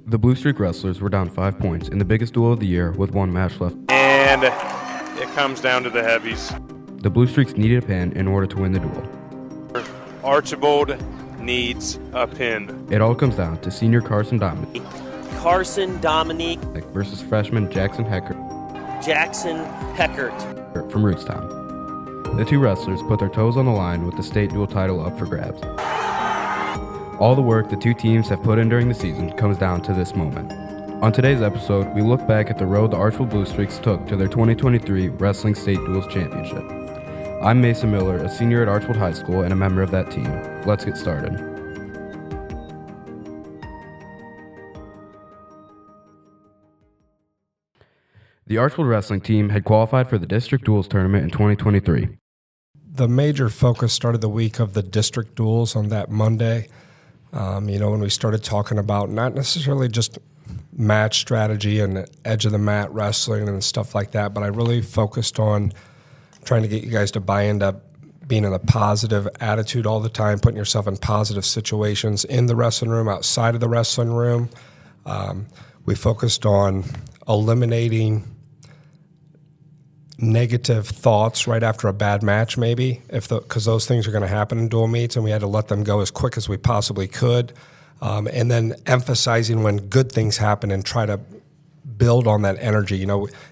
The Bluestreak wrestlers were down 5 points in the biggest duel of the year with one match left. And it comes down to the heavies. The Bluestreaks needed a pin in order to win the duel. Archbold needs a pin. It all comes down to senior Carson Dominique Carson Dominique versus freshman Jackson Heckert from Rootstown. The two wrestlers put their toes on the line with the state dual title up for grabs. All the work the two teams have put in during the season comes down to this moment. On today's episode, we look back at the road the Archbold Bluestreaks took to their 2023 Wrestling State Duels Championship. I'm Mason Miller, a senior at Archbold High School and a member of that team. Let's get started. The Archbold wrestling team had qualified for the District Duels Tournament in 2023. The major focus started the week of the District Duels on that Monday. When we started talking about not necessarily just match strategy and edge of the mat wrestling and stuff like that, but I really focused on trying to get you guys to buy into being in a positive attitude all the time, putting yourself in positive situations in the wrestling room, outside of the wrestling room. We focused on eliminating negative thoughts right after a bad match, maybe, because those things are going to happen in dual meets, and we had to let them go as quick as we possibly could, and then emphasizing when good things happen and try to build on that energy,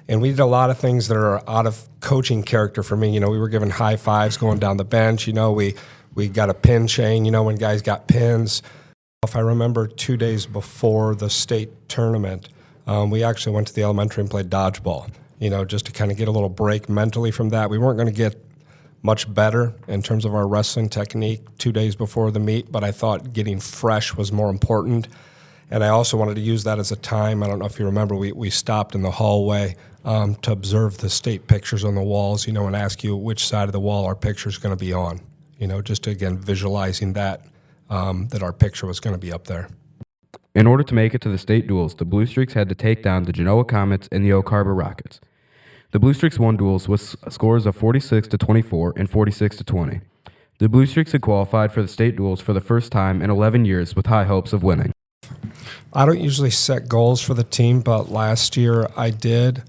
and we did a lot of things that are out of coaching character for me. We were given high fives going down the bench. We got a pin chain, when guys got pins. If I remember 2 days before the state tournament, we actually went to the elementary and played dodgeball, just to kind of get a little break mentally from that. We weren't going to get much better in terms of our wrestling technique 2 days before the meet, but I thought getting fresh was more important. And I also wanted to use that as a time. I don't know if you remember, we stopped in the hallway to observe the state pictures on the walls, and ask you which side of the wall our picture is going to be on, just to, again, visualizing that our picture was going to be up there. In order to make it to the state duels, the Bluestreaks had to take down the Genoa Comets and the Oak Harbor Rockets. The Bluestreaks won duels with scores of 46-24 and 46-20. The Bluestreaks had qualified for the state duels for the first time in 11 years with high hopes of winning. I don't usually set goals for the team, but last year I did.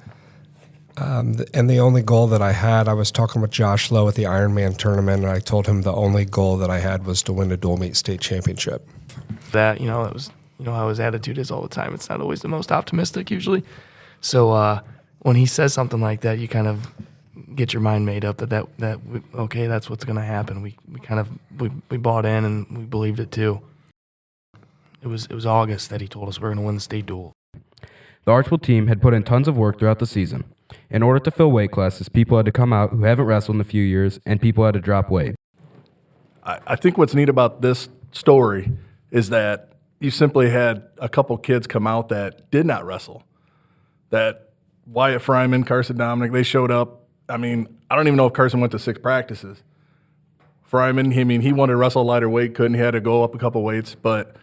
And the only goal that I had, I was talking with Josh Lowe at the Ironman tournament, and I told him the only goal that I had was to win a dual meet state championship. That, it was, how his attitude is all the time. It's not always the most optimistic usually. So when he says something like that, you kind of get your mind made up okay, that's what's going to happen. We bought in and we believed it too. It was August that he told us we're going to win the state duel. The Archbold team had put in tons of work throughout the season. In order to fill weight classes, people had to come out who haven't wrestled in a few years, and people had to drop weight. I think what's neat about this story is that you simply had a couple kids come out that did not wrestle. That Wyatt Fryman, Carson Dominique, they showed up. I don't even know if Carson went to 6 practices. Fryman, he wanted to wrestle a lighter weight, couldn't. He had to go up a couple weights, but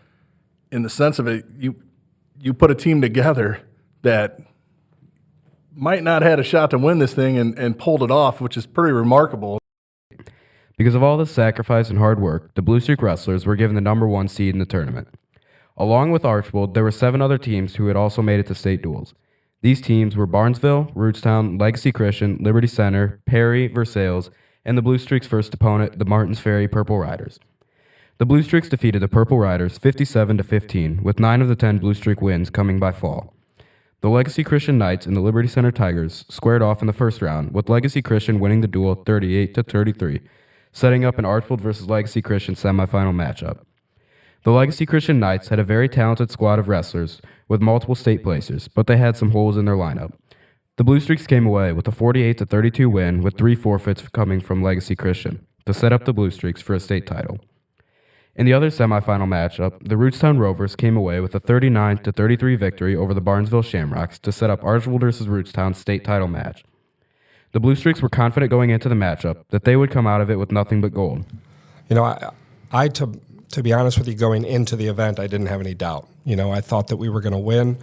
in the sense of it, you put a team together that might not have had a shot to win this thing and pulled it off, which is pretty remarkable. Because of all this sacrifice and hard work, the Bluestreak wrestlers were given the number 1 seed in the tournament. Along with Archbold, there were 7 other teams who had also made it to state duels. These teams were Barnesville, Rootstown, Legacy Christian, Liberty Center, Perry, Versailles, and the Bluestreak's first opponent, the Martins Ferry Purple Riders. The Bluestreaks defeated the Purple Riders 57-15, with 9 of the 10 Bluestreak wins coming by fall. The Legacy Christian Knights and the Liberty Center Tigers squared off in the first round, with Legacy Christian winning the duel 38-33, setting up an Archbold versus Legacy Christian semifinal matchup. The Legacy Christian Knights had a very talented squad of wrestlers with multiple state placers, but they had some holes in their lineup. The Bluestreaks came away with a 48-32 win, with 3 forfeits coming from Legacy Christian to set up the Bluestreaks for a state title. In the other semifinal matchup, the Rootstown Rovers came away with a 39-33 victory over the Barnesville Shamrocks to set up Archbold versus Rootstown's state title match. The Bluestreaks were confident going into the matchup that they would come out of it with nothing but gold. To be honest with you, going into the event, I didn't have any doubt. I thought that we were going to win.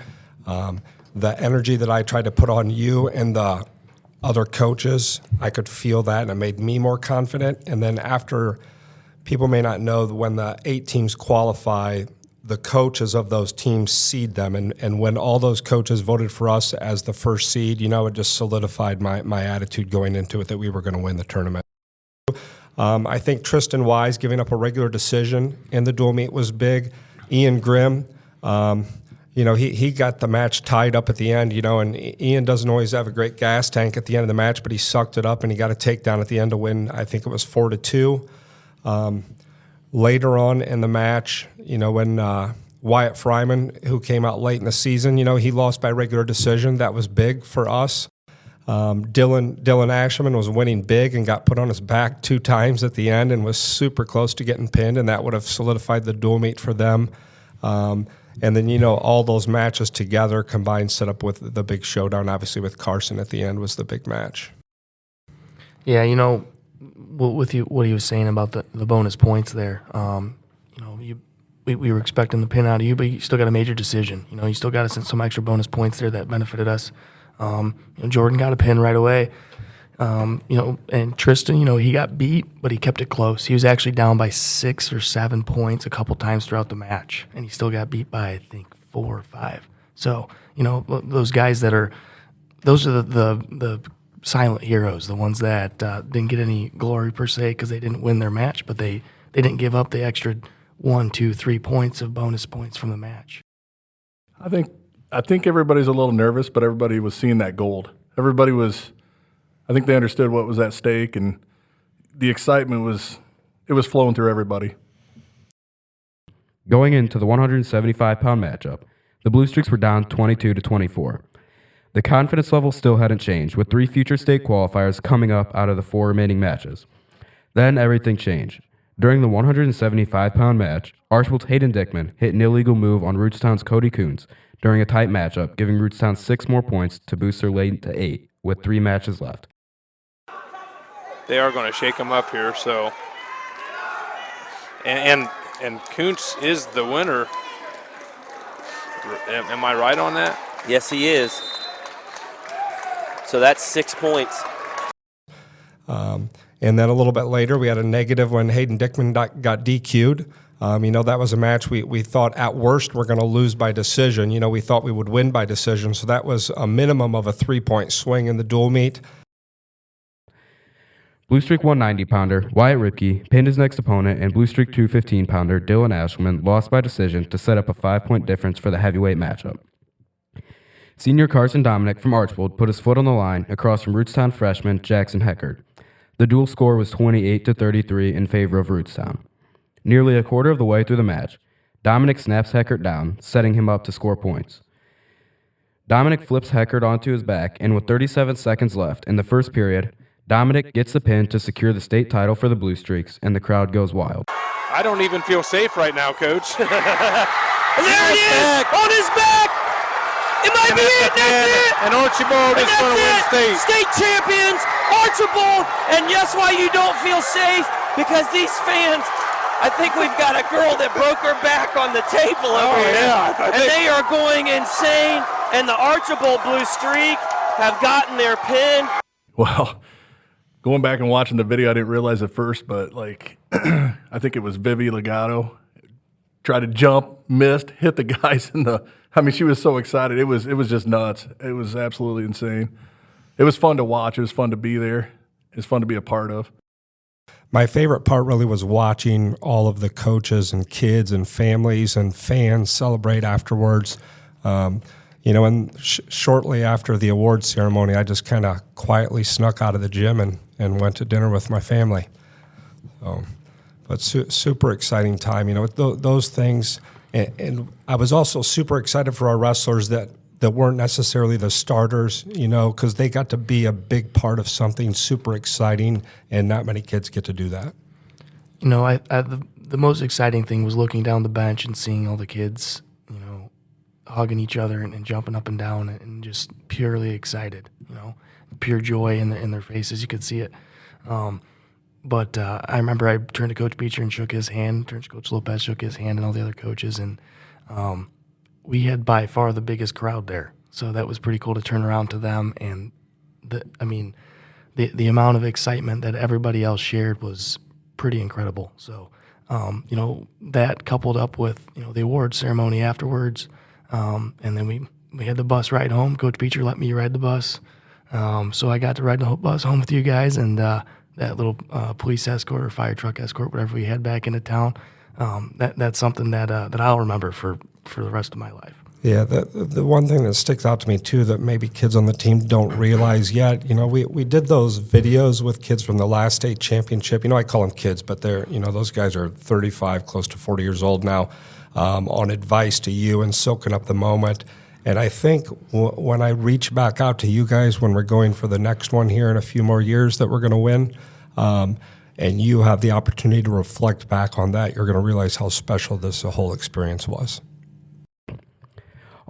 The energy that I tried to put on you and the other coaches, I could feel that, and it made me more confident. And then after, people may not know, when the 8 teams qualify, the coaches of those teams seed them. And when all those coaches voted for us as the first seed, it just solidified my attitude going into it that we were going to win the tournament. I think Tristan Wise giving up a regular decision in the dual meet was big. Ian Grimm, he got the match tied up at the end, and Ian doesn't always have a great gas tank at the end of the match, but he sucked it up and he got a takedown at the end to win. I think it was 4-2. Later on in the match, when Wyatt Fryman, who came out late in the season, he lost by regular decision. That was big for us. Dylan Asherman was winning big and got put on his back 2 times at the end and was super close to getting pinned, and that would have solidified the dual meet for them. And then, all those matches together combined set up with the big showdown, obviously with Carson at the end was the big match. Yeah, with what he was saying about the bonus points there, we were expecting the pin out of you, but you still got a major decision. You still got some extra bonus points there that benefited us. Jordan got a pin right away. And Tristan, he got beat, but he kept it close. He was actually down by 6 or 7 points a couple times throughout the match, and he still got beat by, I think, 4 or 5. So, those guys those are the silent heroes, the ones that didn't get any glory per se because they didn't win their match, but they didn't give up the extra 1, 2, 3 points of bonus points from the match. I think everybody's a little nervous, but everybody was seeing that gold. I think they understood what was at stake, and the excitement was flowing through everybody. Going into the 175-pound matchup, the Bluestreaks were down 22-24. The confidence level still hadn't changed, with 3 future state qualifiers coming up out of the 4 remaining matches. Then everything changed. During the 175-pound match, Archbold's Hayden Dickman hit an illegal move on Rootstown's Cody Coons during a tight matchup, giving Rootstown 6 more points to boost their lead to 8, with 3 matches left. They are going to shake them up here, so. And Kuntz is the winner. Am I right on that? Yes, he is. So that's 6 points. And then a little bit later, we had a negative when Hayden Dickman got DQ'd. That was a match we thought at worst we're going to lose by decision. We thought we would win by decision, so that was a minimum of a 3-point swing in the dual meet. Bluestreak 190-pounder Wyatt Ripke pinned his next opponent, and Bluestreak 215-pounder Dylan Ashelman lost by decision to set up a 5-point difference for the heavyweight matchup. Senior Carson Dominique from Archbold put his foot on the line across from Rootstown freshman Jackson Heckard. The dual score was 28-33 in favor of Rootstown. Nearly a quarter of the way through the match, Dominic snaps Heckard down, setting him up to score points. Dominic flips Heckard onto his back, and with 37 seconds left in the first period, Dominic gets the pin to secure the state title for the Bluestreaks, and the crowd goes wild. I don't even feel safe right now, Coach. And there he is, on his back. It might be it, that's it. And Archbold is going to win state. State champions, Archbold. And yes, why you don't feel safe? Because these fans, I think we've got a girl that broke her back on the table over here. Yeah. And they are going insane. And the Archbold Bluestreak have gotten their pin. Well, going back and watching the video, I didn't realize at first, but I think it was Vivi Legato. Tried to jump, missed, hit the guys in the. She was so excited. It was just nuts. It was absolutely insane. It was fun to watch. It was fun to be there. It was fun to be a part of. My favorite part really was watching all of the coaches and kids and families and fans celebrate afterwards. And shortly after the awards ceremony, I just kind of quietly snuck out of the gym and went to dinner with my family. But super exciting time, with those things. And I was also super excited for our wrestlers that weren't necessarily the starters, because they got to be a big part of something super exciting, and not many kids get to do that. The most exciting thing was looking down the bench and seeing all the kids, hugging each other and jumping up and down and just purely excited, pure joy in their faces. You could see it. But I remember I turned to Coach Becher and shook his hand, turned to Coach Lopez, shook his hand, and all the other coaches. And we had by far the biggest crowd there. So that was pretty cool to turn around to them. And, the amount of excitement that everybody else shared was pretty incredible. So That coupled up with, the award ceremony afterwards. And then we had the bus ride home. Coach Becher let me ride the bus. So I got to ride the bus home with you guys, and that little police escort or fire truck escort, whatever we had back into town. That's something that I'll remember for the rest of my life. Yeah, the one thing that sticks out to me too that maybe kids on the team don't realize yet, we did those videos with kids from the last state championship. I call them kids, but they're, those guys are 35, close to 40 years old now, on advice to you and soaking up the moment. And I think when I reach back out to you guys when we're going for the next one here in a few more years that we're going to win, and you have the opportunity to reflect back on that, you're going to realize how special this whole experience was.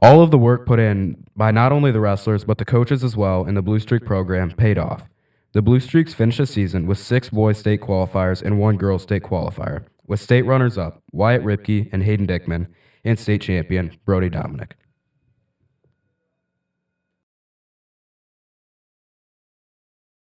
All of the work put in by not only the wrestlers, but the coaches as well in the Bluestreak program paid off. The Bluestreaks finished the season with 6 boys state qualifiers and 1 girls state qualifier, with state runners-up Wyatt Ripke and Hayden Dickman, and state champion Brody Dominic.